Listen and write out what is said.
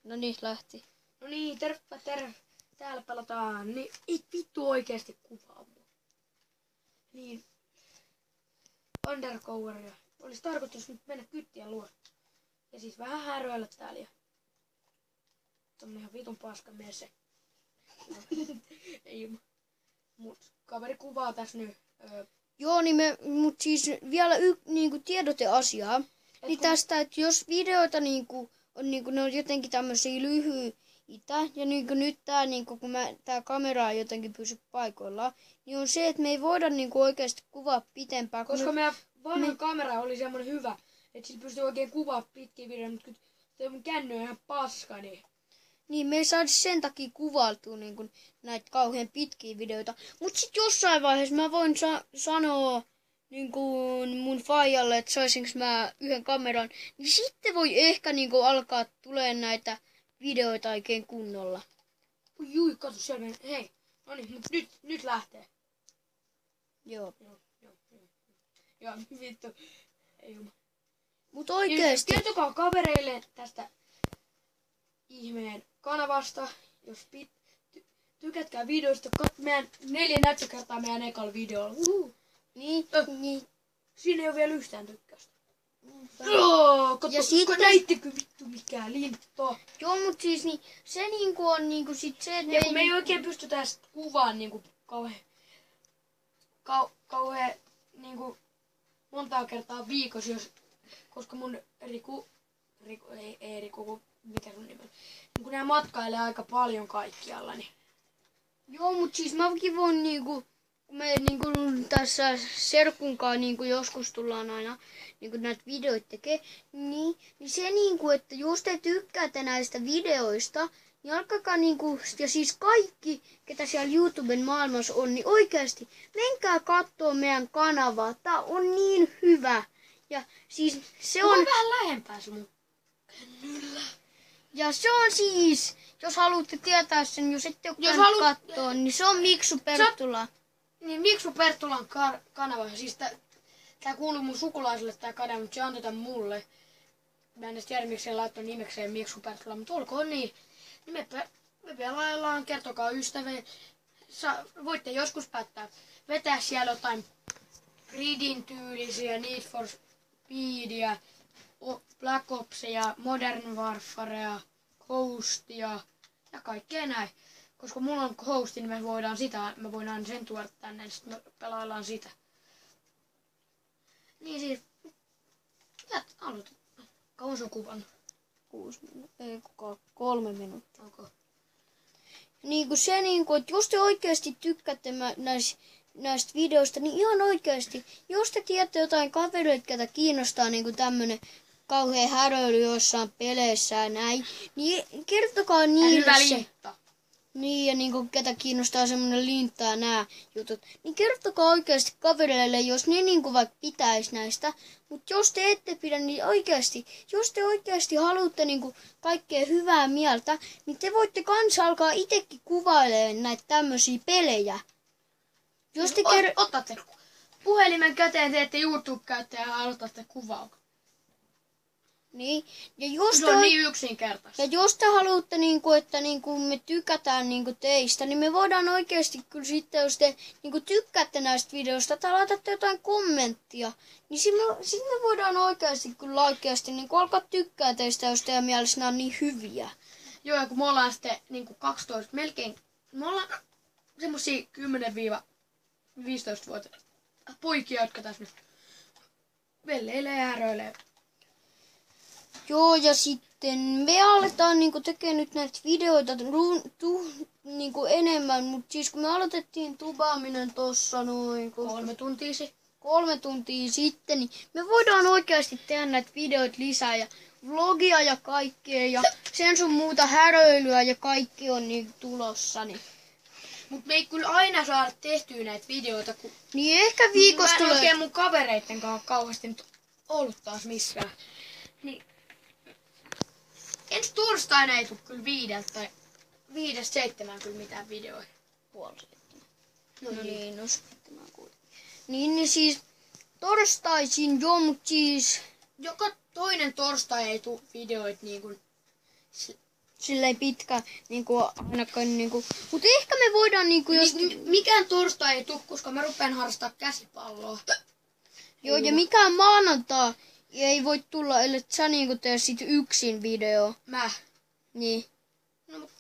No niin, lähti. No niin, terve. Täällä pelataan. Niin, ei vittu oikeesti kuvaa mua. Niin. Undercoveria. Olisi tarkoitus nyt mennä kyttien luo. Ja siis vähän häröillä täällä. Tommonen ihan vitun paska mese. Ei, mut kaveri kuvaa tässä nyt. Joo, niin mut siis vielä niinku tiedoteasiaa. Niin tästä, että jos videoita niinku on niinku ne on jotenkin tämmösiä lyhyitä ja niinku nyt tää niinku kun tää kamera ei jotenkin pysy paikoillaan, niin on se, että me ei voida niinku oikeesti kuvaa pitempään. Koska meidän vanha kamera oli semmonen hyvä, että sillä pystyy oikein kuvaa pitkiä videoita, mutta kun toi mun känny on ihan paska, niin me ei saada sen takia kuvailtua niinku näitä kauhean pitkiä videoita. Mut sit jossain vaiheessa mä voin sanoa niinku mun faijalle, että saisinko mä yhden kameran, niin sitten voi ehkä niinku alkaa tulee näitä videoita oikein kunnolla. Jui, katso siellä meni. Hei, no niin, mut nyt lähtee. Joo. Joo, vittu. Ei juma. Mut oikeesti. Kertokaa kavereille tästä ihmeen kanavasta, jos tykätkää videoista, meidän 4 näyttökertaa meidän ekalla videolla. Niin. Siinä ei ole vielä yhtään tykkäystä. Ja sitten näittekö vittu mikään linto? Joo, mut siis niin, se niinku on niinku sit se, että ja kun me ei oikein pystytä kuvaan niinku kauhean niinku montaa kertaa viikossa, koska mun Riku, mikä sun nimi on? Kun nää matkailee aika paljon kaikkialla, niin. Joo, mut siis mäkin voin niinku, kun me niinku tässä serkunkaan niinku joskus tullaan aina niinku näitä videoita tekee, niin se niinku, että jos te tykkäätte näistä videoista, niin alkakaa niinku, ja siis kaikki, ketä siellä YouTuben maailmassa on, niin oikeasti menkää kattoo meidän kanavaa. Tää on niin hyvä. Ja siis se on vähän lähempää sun kännyllä. Ja se on siis, jos haluatte tietää sen, jos ette ole katsoa, niin se on Miksu Perttula. Niin Miksu Perttulan kanava. Siis tää kuuluu mun sukulaiselle tää kanava, mutta se antoi tän mulle. Mä en edes tiedä, miksi se laittoi nimekseen Miksu Perttula, mutta olkoon niin. Me pelaillaan, kertokaa ystäville. Voitte joskus päättää vetää siellä jotain Gridin tyylisiä, Need for Speedia, Black Opsia, Modern Warfarea, Ghostia ja kaikkea näin. Koska mulla on Ghost, niin me voidaan sen tuoda tänne, niin sitten me pelaillaan sitä. Niin siis, aloita. Kauan se on kuvannut? 3 minuuttia. Okay. Niinku se, niinku, että jos te oikeasti tykkäätte näistä videoista, niin ihan oikeasti, jos te tiedätte jotain kavereita, ketä kiinnostaa niinku tämmönen kauhean häröily jossain peleissä ja näin, niin kertokaa niille se. Niin, ja niinku ketä kiinnostaa semmonen lintta ja nää jutut. Niin kertokaa oikeasti kavereille, jos ne niinku vaikka pitäis näistä. Mut jos te ette pidä, niin oikeasti, jos te oikeasti haluatte niinku kaikkea hyvää mieltä, niin te voitte kans alkaa itekin kuvailemaan näitä tämmösiä pelejä. Jos te otatte puhelimen käteen, teette YouTube-käyttäjä ja aloitatte kuvaa. Niin. Ja jos se on niin yksinkertaista. Ja jos te haluatte, niinku, että niinku, me tykätään niinku, teistä, niin me voidaan oikeasti kyllä sitten, jos te niinku, tykkäätte näistä videoista tai laitatte jotain kommenttia, niin sit me voidaan oikeasti kyllä oikeasti niinku, alkaa tykkää teistä, jos teidän mielestä on niin hyviä. Joo, ja kun me ollaan sitten niinku 12, melkein, me ollaan semmosia 10-15-vuotiaita poikia, jotka tässä nyt velleilee ja häröilee. Joo, ja sitten me aletaan niinku tekemään nyt näitä videoita niinku enemmän, mutta siis kun me aloitettiin tubaaminen tossa noin 3 tuntia sitten, niin me voidaan oikeasti tehdä näitä videoita lisää ja vlogia ja kaikkea ja sen sun muuta häröilyä ja kaikki on niin tulossa. Niin. Mut me ei kyllä aina saada tehtyä näitä videoita, kun niin ehkä viikossa tulee. Mä en oikein mun kavereitten kanssa kauheasti nyt ollut taas missään. Niin. Ensi torstaina ei tule kyllä 5-7 kyllä mitään videoja. 6:30. No niin, no 7 kuitenkin. Niin siis torstaisin jo, mut siis joka toinen torstai ei tule videoita niin kuin silleen pitkä, niinku ainakaan niinku. Mut ehkä me voidaan niinku jos... Mikään torstai ei tuu, koska mä rupean harrastaa käsipalloa. Joo, ja mikään maanantai ei voi tulla, ellei sä niinku tee sit yksin video. Mä. Niin. No, mut